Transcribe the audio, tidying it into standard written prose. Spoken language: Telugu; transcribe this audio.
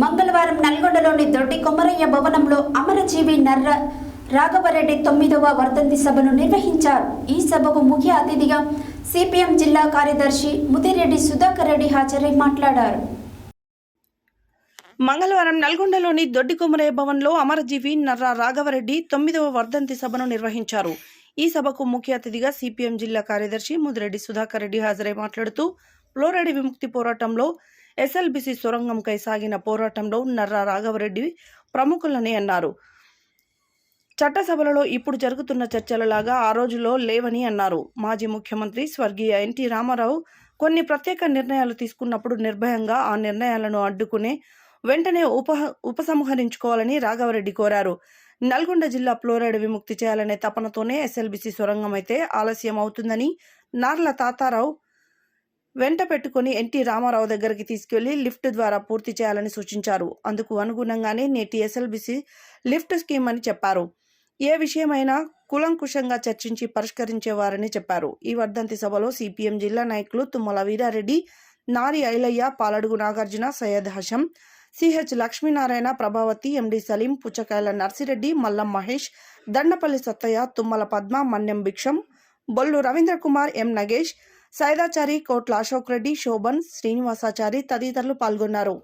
మంగళవారం నల్గొండలోని దొడ్డి కొమరయ్య భవనంలో అమరజీవి నర్ర రాఘవరెడ్డి 9వ వర్ధంతి సభను నిర్వహించారు. ఈ సభకు ముఖ్య అతిథిగా సిపిఎం జిల్లా కార్యదర్శి ముదిరెడ్డి సుధాకర్ రెడ్డి హాజరై మాట్లాడారు. మంగళవారం నల్గొండలోని దొడ్డి కొమరయ్య భవన్లో అమరజీవి నర్ర రాఘవరెడ్డి 9వ వర్ధంతి సభను నిర్వహించారు. ఈ సభకు ముఖ్య అతిథిగా సిపిఎం జిల్లా కార్యదర్శి ముదిరెడ్డి సుధాకర్ రెడ్డి హాజరై మాట్లాడుతూ ఫ్లోరైడ్ విముక్తి పోరాటంలో ఎస్ఎల్బిసి సొరంగంకై సాగిన పోరాటంలో నర్ర రాఘవరెడ్డి ప్రముఖులని అన్నారు. చట్టసభలలో ఇప్పుడు జరుగుతున్న చర్చలలాగా ఆ రోజులో లేవని అన్నారు. మాజీ ముఖ్యమంత్రి స్వర్గీయ ఎన్టీ రామారావు కొన్ని ప్రత్యేక నిర్ణయాలు తీసుకున్నప్పుడు నిర్భయంగా ఆ నిర్ణయాలను అడ్డుకునే వెంటనే ఉపసంహరించుకోవాలని రాఘవరెడ్డి కోరారు. నల్గొండ జిల్లా ఫ్లోరైడ్ విముక్తి చేయాలనే తపనతోనే ఎస్ఎల్బిసి సొరంగం అయితే ఆలస్యం అవుతుందని నార్ల తాతారావు వెంట పెట్టుకుని ఎన్టీ రామారావు దగ్గరికి తీసుకెళ్లి లిఫ్ట్ ద్వారా పూర్తి చేయాలని సూచించారు. అందుకు అనుగుణంగానే నేటి ఎస్ఎల్బిసి లిఫ్ట్ స్కీమ్ అని చెప్పారు. ఏ విషయమైనా కులంకుశంగా చర్చించి పరిష్కరించేవారని చెప్పారు. ఈ వర్ధంతి సభలో సిపిఎం జిల్లా నాయకులు తుమ్మల వీరారెడ్డి, నారి ఐలయ్య, పాలడుగు నాగార్జున, సయ్యద్ హషం, సిహెచ్ లక్ష్మీనారాయణ, ప్రభావతి, ఎండి సలీం, పుచ్చకాయల నర్సిరెడ్డి, మల్లం మహేష్, దండపల్లి సత్తయ్య, తుమ్మల పద్మ, మన్యం భిక్షం, బొల్లు రవీంద్రకుమార్, ఎం నగేష్, సైదాచారి, కోట్ల అశోక్ రెడ్డి, శోభన్, శ్రీనివాసాచారి తదితరులు పాల్గొన్నారు.